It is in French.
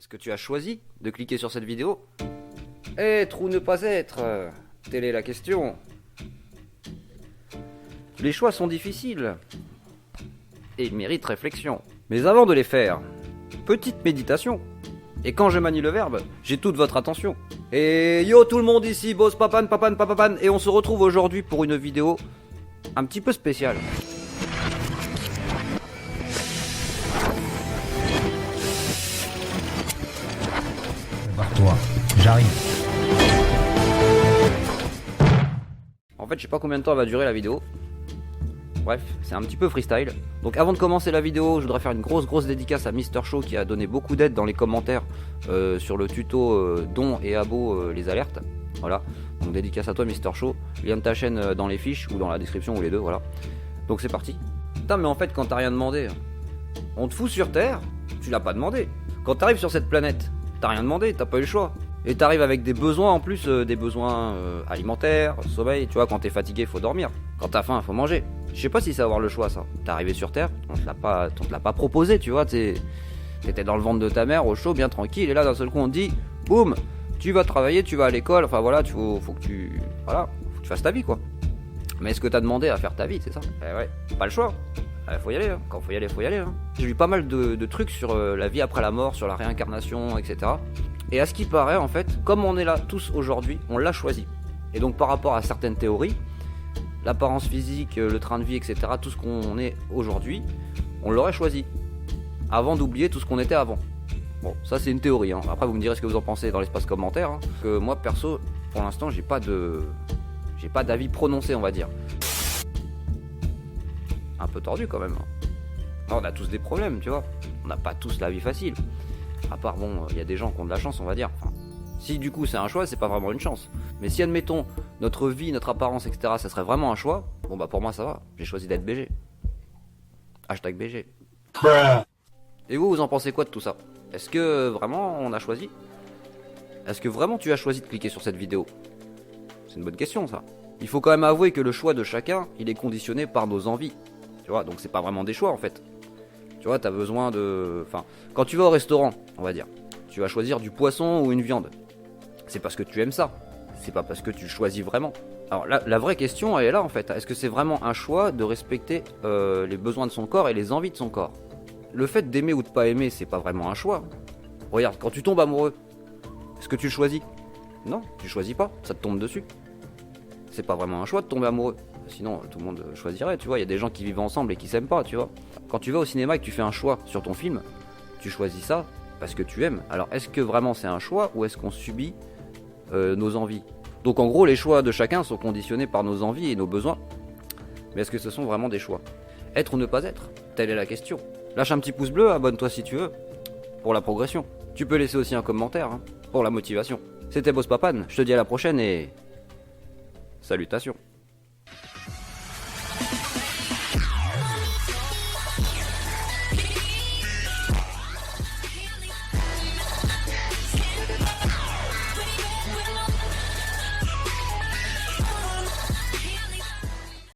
Est-ce que tu as choisi de cliquer sur cette vidéo? Être ou ne pas être? Telle est la question. Les choix sont difficiles et ils méritent réflexion. Mais avant de les faire, petite méditation. Et quand je manie le verbe, j'ai toute votre attention. Et yo tout le monde ici, boss papan, et on se retrouve aujourd'hui pour une vidéo un petit peu spéciale. Prépare-toi, j'arrive. En fait, je sais pas combien de temps va durer la vidéo. Bref, c'est un petit peu freestyle. Donc avant de commencer la vidéo, je voudrais faire une grosse dédicace à Mister Show qui a donné beaucoup d'aide dans les commentaires sur le tuto Don et Abo les alertes. Voilà, donc dédicace à toi Mister Show. Lien de ta chaîne dans les fiches ou dans la description ou les deux, voilà. Donc c'est parti. Putain mais en fait quand t'as rien demandé, on te fout sur Terre, tu l'as pas demandé. Quand t'arrives sur cette planète, t'as rien demandé, t'as pas eu le choix. Et t'arrives avec des besoins en plus, des besoins alimentaires, sommeil, tu vois, quand t'es fatigué faut dormir. Quand t'as faim faut manger. Je sais pas si c'est avoir le choix ça. T'es arrivé sur Terre, on te l'a pas proposé, tu vois, t'étais dans le ventre de ta mère au chaud, bien tranquille, et là d'un seul coup on te dit, boum, tu vas travailler, tu vas à l'école, enfin voilà, faut que tu fasses ta vie quoi. Mais est-ce que t'as demandé à faire ta vie, c'est ça? Eh ouais, pas le choix. Faut y aller, hein. Quand faut y aller, faut y aller. Hein. J'ai lu pas mal de trucs sur la vie après la mort, sur la réincarnation, etc. Et à ce qui paraît, en fait, comme on est là tous aujourd'hui, on l'a choisi. Et donc par rapport à certaines théories, l'apparence physique, le train de vie, etc., tout ce qu'on est aujourd'hui, on l'aurait choisi. Avant d'oublier tout ce qu'on était avant. Bon, ça c'est une théorie. Hein. Après vous me direz ce que vous en pensez dans l'espace commentaire. Hein. Que moi perso, pour l'instant, j'ai pas d'avis prononcé, on va dire. Un peu tordu quand même. Non, on a tous des problèmes, tu vois. On n'a pas tous la vie facile. À part, bon, il y a des gens qui ont de la chance, on va dire. Enfin, si du coup c'est un choix, c'est pas vraiment une chance. Mais si admettons, notre vie, notre apparence, etc., ça serait vraiment un choix, bon bah pour moi ça va. J'ai choisi d'être BG. Hashtag BG. Et vous en pensez quoi de tout ça? Est-ce que vraiment on a choisi? Est-ce que vraiment tu as choisi de cliquer sur cette vidéo? C'est une bonne question ça. Il faut quand même avouer que le choix de chacun, il est conditionné par nos envies. Tu vois, donc c'est pas vraiment des choix en fait. Tu vois, t'as besoin de... Enfin, quand tu vas au restaurant, on va dire, tu vas choisir du poisson ou une viande. C'est parce que tu aimes ça. C'est pas parce que tu choisis vraiment. Alors la vraie question, elle est là en fait. Est-ce que c'est vraiment un choix de respecter les besoins de son corps et les envies de son corps? Le fait d'aimer ou de pas aimer, c'est pas vraiment un choix. Regarde, quand tu tombes amoureux, est-ce que tu le choisis? Non, tu choisis pas, ça te tombe dessus. C'est pas vraiment un choix de tomber amoureux. Sinon, tout le monde choisirait, tu vois. Il y a des gens qui vivent ensemble et qui s'aiment pas, tu vois. Quand tu vas au cinéma et que tu fais un choix sur ton film, tu choisis ça parce que tu aimes. Alors, est-ce que vraiment c'est un choix ou est-ce qu'on subit nos envies? Donc, en gros, les choix de chacun sont conditionnés par nos envies et nos besoins. Mais est-ce que ce sont vraiment des choix? Être ou ne pas être? Telle est la question. Lâche un petit pouce bleu, abonne-toi si tu veux, pour la progression. Tu peux laisser aussi un commentaire, hein, pour la motivation. C'était Boss Papan, je te dis à la prochaine et... salutations.